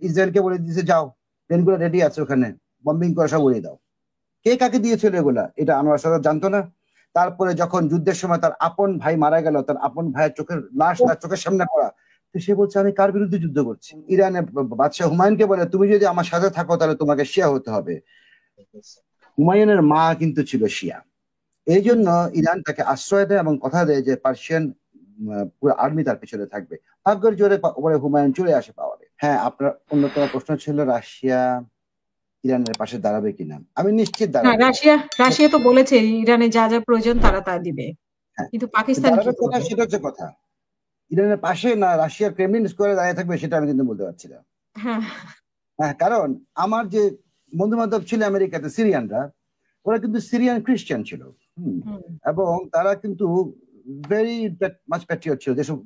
ইসরায়েলকে বলে দিয়েছে যাও, প্লেনগুলো রেডি আছে ওখানে, বম্বিং করে সব উড়িয়ে দাও। কে কাকে দিয়েছিল এগুলা? এটা আনোয়ার সাদাত জানতো না? তারপরে যখন যুদ্ধের সময় তার আপন ভাই মারা গেল, তার আপন ভাইয়ের চোখের লাশ তার চোখের সামনে পড়া, তো সে বলছে আমি কার বিরুদ্ধে যুদ্ধ করছি? ইরানের বাদশাহ হুমায়ুনকে বলে তুমি যদি আমার সাথে থাকো তাহলে তোমাকে শিয়া হতে হবে। হুমায়ুনের মা কিন্তু ছিল শিয়া। এই জন্য ইরান তাকে আশ্রয় দেয় এবং কথা দেয় যে পার্সিয়ান পুরো আর্মি তার পিছনে থাকবে। ভাগ্যের জোরে পরে হুমায়ুন চলে আসে পাওয়ারে। হ্যাঁ, আপনার অন্যতম প্রশ্ন ছিল রাশিয়া ইরানের পাশে দাঁড়াবে কিনা। আমি নিশ্চিত হ্যাঁ, দাঁড়াবে। রাশিয়া রাশিয়া তো বলেছে ইরানে যা যা প্রয়োজন তারা তা দিবে, হ্যাঁ, কিন্তু পাকিস্তান কি দাঁড়াবে কথা, করবে? সেটা হচ্ছে কথা। ইরানের পাশে না রাশিয়ার ক্রেমলিন স্কোয়ারে দাঁড়িয়ে থাকবে সেটা আমি কিন্তু বলতে পারছি না। হ্যাঁ। হ্যাঁ, কারণ আমার যে বন্ধু বান্ধব ছিল আমেরিকাতে সিরিয়ানরা, ওরা কিন্তু সিরিয়ান খ্রিস্টান ছিল। হুম। হুম। এবং তারা কিন্তু ভেরি মাচ প্যাট্রিয়ট ছিল, যেসব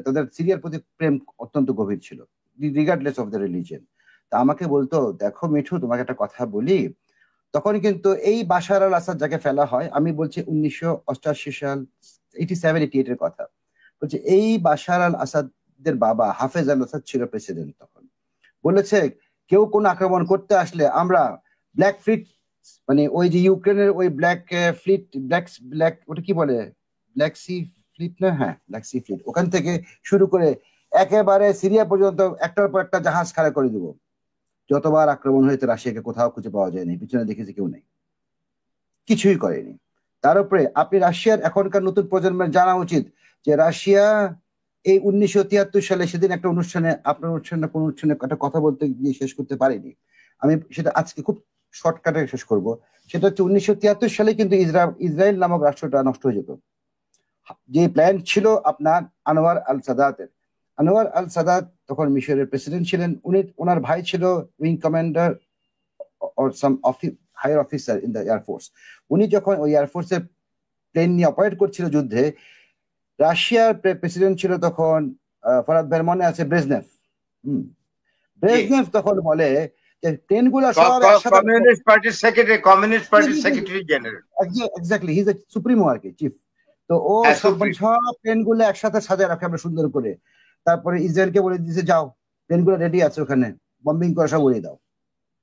তাদের সিরিয়ার প্রতি প্রেম অত্যন্ত গভীর ছিল, রিগার্ডলেস অফ দ্য রিলিজিয়ন। তা আমাকে বলতো দেখো মিঠু, তোমাকে একটা কথা বলি। তখন কিন্তু এই বাশার আল আসাদ যাকে ফেলা হয়, আমি বলছি 1988 সাল, 87-88 এর কথা বলছে, এই বাশার আল আসাদের বাবা হাফেজ আল আসাদ ছিল প্রেসিডেন্ট তখন। বলেছে কেউ কোন আক্রমণ করতে আসলে আমরা ব্ল্যাক ফ্লিট, মানে ওই যে ইউক্রেনের ওই ব্ল্যাক ফ্লিট, ব্ল্যাক ব্ল্যাক ওটা কি বলে, ব্ল্যাক সি ফ্লিট না, হ্যাঁ ব্ল্যাক সি ফ্লিট, ওখান থেকে শুরু করে একেবারে সিরিয়া পর্যন্ত একটার পর একটা জাহাজ খাড়া করে দিব। যতবার আক্রমণ হয়েছে রাশিয়াকে কোথাও খুঁজে পাওয়া যায়নি, পিছনে দেখেছি কেউ নেই, কিছুই করেনি। তার উপরে আপনি রাশিয়ার এখনকার নতুন প্রজন্মের জানা উচিত যে রাশিয়া এই 1973 সালে, সেদিন একটা অনুষ্ঠানে, আপনার অনুষ্ঠানে কোন অনুষ্ঠানে একটা কথা বলতে গিয়ে শেষ করতে পারিনি, আমি সেটা আজকে খুব শর্টকাটে শেষ করব। সেটা হচ্ছে 1973 সালে কিন্তু ইসরায়েল নামক রাষ্ট্রটা নষ্ট হয়ে যেত। যে প্ল্যান ছিল আপনার আনোয়ার আল সাদাতের। আনোয়ার আল সাদাত তখন মিশরের প্রেসিডেন্ট ছিলেন, ওনার ভাই ছিল wing commander or some higher officer in the air force। উনি যখন ওই এয়ারফোর্সের প্লেন নিয়ে অপারেট করছিল যুদ্ধে, রাশিয়ার প্রেসিডেন্ট ছিল তখন ফরাদ ভাইয়ের মনে আছে, ব্রেজনেভ। হম। জি, ব্রেজনেভ তখন বলে যে প্লেনগুলো সব একসাথে, কমিউনিস্ট পার্টির secretary general. Exactly, he is supremo আর কি, চিফ। তো ও হ্যাঁ, সব সুপ্রিম। সব প্লেনগুলো একসাথে সাজায় রাখে আমরা সুন্দর করে। তারপরে ইসরায়েলকে বলে দিয়েছে যাও, প্লেনগুলো রেডি আছে ওখানে, বম্বিং করে সব উড়িয়ে দাও।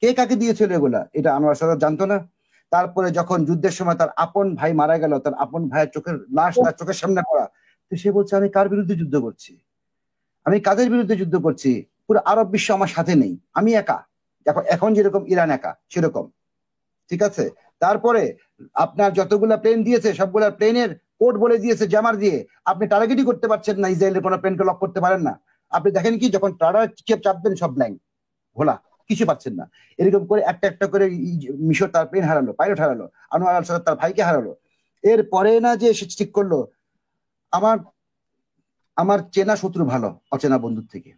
কে কাকে দিয়েছিল এগুলা? এটা আনোয়ার সাদাত জানতো না? তারপরে যখন যুদ্ধের সময় তার আপন ভাই মারা গেল, তার আপন ভাইয়ের চোখের লাশ তার চোখের সামনে পড়া, তো সে বলছে আমি কার বিরুদ্ধে যুদ্ধ করছি? আমি কাদের বিরুদ্ধে যুদ্ধ করছি? পুরো আরব বিশ্ব আমার সাথে নেই, আমি একা। এখন এখন যেরকম ইরান একা, সেরকম। ঠিক আছে। তারপরে আপনার যতগুলা প্লেন দিয়েছে সবগুলা প্লেনের কোড বলে দিয়েছে জ্যামার দিয়ে, আপনি টার্গেটই করতে পারছেন না, ইসরায়েলের কোনো প্লেনকে লক করতে পারেন না। আপনি দেখেন কি, যখন টারা চাপবেন সব ব্ল্যাঙ্ক, ঘোলা, কিছু পাচ্ছেন না। এরকম করে একটা একটা করে মিশর তার প্লেন হারালো, পাইলট হারালো, আনোয়ার আল সাদাত তার ভাইকে হারালো। এর পরে না যে সে ঠিক করলো আমার আমার চেনা শত্রু ভালো অচেনা বন্ধুর থেকে,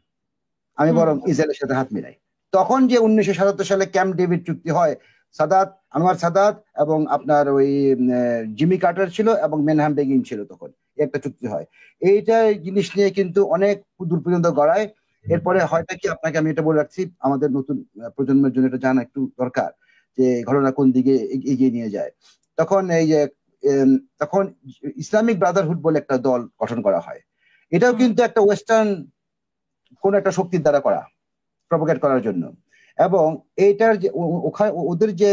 আমি হুম। বরং ইসরায়েলের সাথে হাত মিলাই। তখন যে 1977 সালে ক্যাম্প ডেভিড চুক্তি হয়, সাদাত, আনোয়ার সাদাত এবং আপনার ওই জিমি কার্টার ছিল এবং মেনহাম বেগিন ছিল, তখন একটা চুক্তি হয়। এইটা জিনিস নিয়ে কিন্তু অনেক দূর পর্যন্ত গড়ায়। এরপরে হয়তো কি, আপনাকে আমি এটা বলে রাখছি, আমাদের নতুন প্রজন্মের জন্য এটা জানা একটু দরকার যে ঘটনা কোন দিকে এগিয়ে নিয়ে যায়। তখন এই যে উম, তখন ইসলামিক ব্রাদারহুড বলে একটা দল গঠন করা হয়। এটাও হুম। কিন্তু একটা ওয়েস্টার্ন কোন একটা শক্তির দ্বারা করা, প্রপোগেট করার জন্য। এবং এইটার যে ওখানে ওদের যে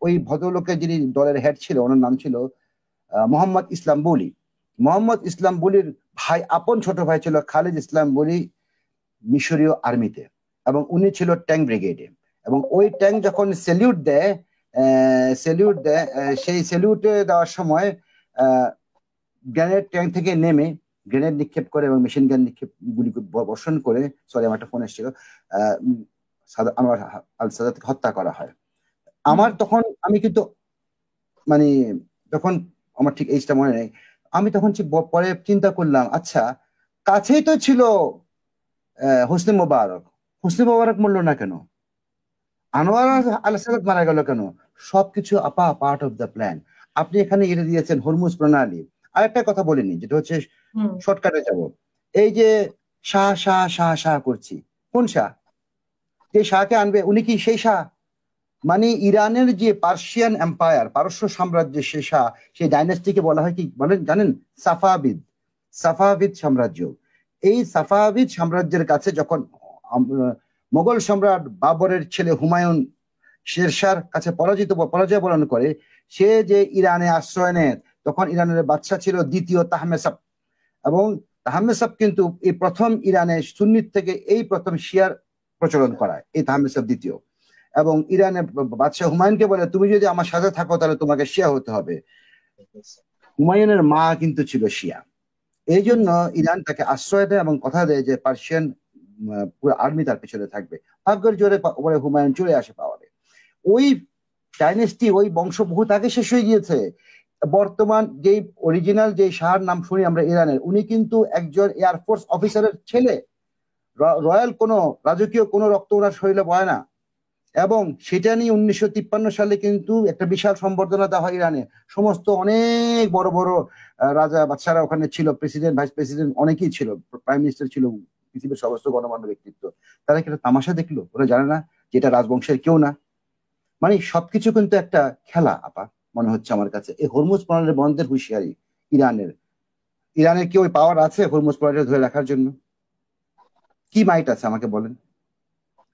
ওই ভদ্রলোকের যিনি দলের হেড ছিল, ওনার নাম ছিল মোহাম্মদ ইসলাম বলি। মোহাম্মদ ইসলাম বলির ভাই, আপন ছোট ভাই ছিল খালিদ ইসলাম বলি, মিশরীয় আর্মিতে, এবং উনি ছিল ট্যাঙ্ক ব্রিগেডে। এবং ওই ট্যাঙ্ক যখন সেই স্যালিউটে দেওয়ার সময় গ্রেনেড ট্যাঙ্ক থেকে নেমে গ্রেনেড নিক্ষেপ করে এবং মেশিন গান নিক্ষেপ, গুলি বর্ষণ করে, সরি আমার একটা ফোন এসেছিল, আনোয়ার আল সাদাতকে হত্যা করা হয়। হুম। আমার তখন, আমি কিন্তু মানে তখন আমার ঠিক এইটা মনে নেই। আমি তখন পরে চিন্তা করলাম, আচ্ছা কাছেই তো ছিল হোসনি মোবারক, হোসনি মোবারক মরলো না কেন? আনোয়ার আল সাদাত মারা গেল কেন? সবকিছু পার্ট অফ দ্য প্ল্যান। আপনি এখানে এটা দিয়েছেন হরমুজ প্রণালী। আরেকটা কথা বলিনি, যেটা হচ্ছে হুম। শর্টকাটে যাব। এই যে শাহ শাহ শাহ শাহ করছি, কোন শাহ? যে শাহকে আনবে উনি কি সেই শাহ? মানে ইরানের যে পার্সিয়ান এম্পায়ার, পারস্য সাম্রাজ্যের সে শাহ, সেই ডাইনাস্টিকে বলা হয় কি বলেন জানেন? সাফাভিদ। সাফাভিদ সাম্রাজ্য। এই সাফাভিদ সাম্রাজ্যের কাছে যখন মোগল সম্রাট বাবরের ছেলে হুমায়ুন শেরশার কাছে পরাজয় বরণ করে সে যে ইরানে আশ্রয় নেয়, তখন ইরানের বাদশা ছিল দ্বিতীয় তাহমেসাব, এবং তাহমেসাব কিন্তু এই প্রথম ইরানে সুন্নিত থেকে এই প্রথম শিয়ার প্রচলন করায়, এই তাহমেসাব দ্বিতীয়। এবং ইরানের বাদশাহ হুমায়ুনকে বলে তুমি যদি আমার সাথে থাকো তাহলে তোমাকে শিয়া হতে হবে। হুমায়ুনের মা কিন্তু ছিল শিয়া, এই জন্য ইরান তাকে আশ্রয় দেয় এবং কথা দেয় যে পার্সিয়ান পুরো আর্মি তার পেছনে থাকবে। ভাগ্যের জোরে পরে হুমায়ুন চলে আসে পাওয়ারে। ওই ডাইনেস্টি, ওই বংশ বহুত আগে শেষ হয়ে গিয়েছে। বর্তমান যে অরিজিনাল যে শাহর নাম শুনি আমরা ইরানের, উনি কিন্তু একজন এয়ারফোর্স অফিসারের ছেলে। রয়্যাল কোনো রাজকীয় কোনো রক্ত ওনার শরীরে বয় না। এবং সেটা নিয়ে 1953 সালে কিন্তু একটা বিশাল সম্বর্ধনা দেওয়া হয় ইরানে। সমস্ত অনেক বড় বড় রাজা বাদশারা ওখানে ছিল, প্রেসিডেন্ট, ভাইস প্রেসিডেন্ট অনেকেই ছিল, প্রাইম মিনিস্টার ছিল, পৃথিবীর সমস্ত গণমান্য ব্যক্তিত্ব। তারা কি একটা তামাশা দেখলো? ওরা জানে না যে এটা রাজবংশের কেউ না। মানে সবকিছু কিন্তু একটা খেলা আপা, মনে হচ্ছে আমার কাছে। এই হরমুজ প্রণালীর বন্ধের হুঁশিয়ারি ইরানের কি ওই পাওয়ার আছে হরমুজ প্রণালী ধরে রাখার জন্য? কি মাইট আছে আমাকে বলেন?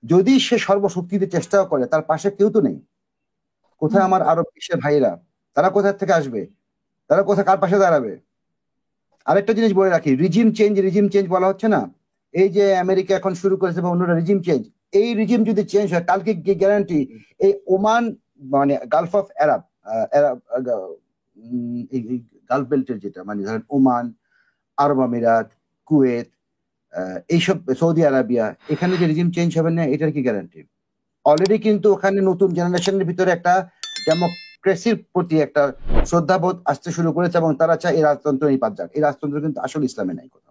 যদি সে সর্বশক্তিতে চেষ্টাও করে, তার পাশে কেউ তো নেই। কোথায় আমার আরব বিশ্বের ভাইরা? তারা কোথা থেকে আসবে? তারা কোথায় কার পাশে দাঁড়াবে? আরেকটা জিনিস বলে রাখি, রিজিম চেঞ্জ বলা হচ্ছে না, এই যে আমেরিকা এখন শুরু করেছে বা অন্যরা রিজিম চেঞ্জ, এই রিজিম যদি চেঞ্জ হয় কালকে গ্যারান্টি এই ওমান মানে গালফ অফ আরব এই গালফ বেল্টের যেটা মানে ধরেন ওমান, আরব আমিরাত, কুয়েত, এইসব সৌদি আরবিয়া, এখানে যে রিজিম চেঞ্জ হবে না এটার কি গ্যারান্টি? অলরেডি কিন্তু ওখানে নতুন জেনারেশনের ভিতরে একটা ডেমোক্রেসির প্রতি একটা শ্রদ্ধাবোধ আসতে শুরু করেছে এবং তারা চায় এই রাজতন্ত্র নিপাত যাক। এই রাজতন্ত্র কিন্তু আসল ইসলামে নাই কোথাও।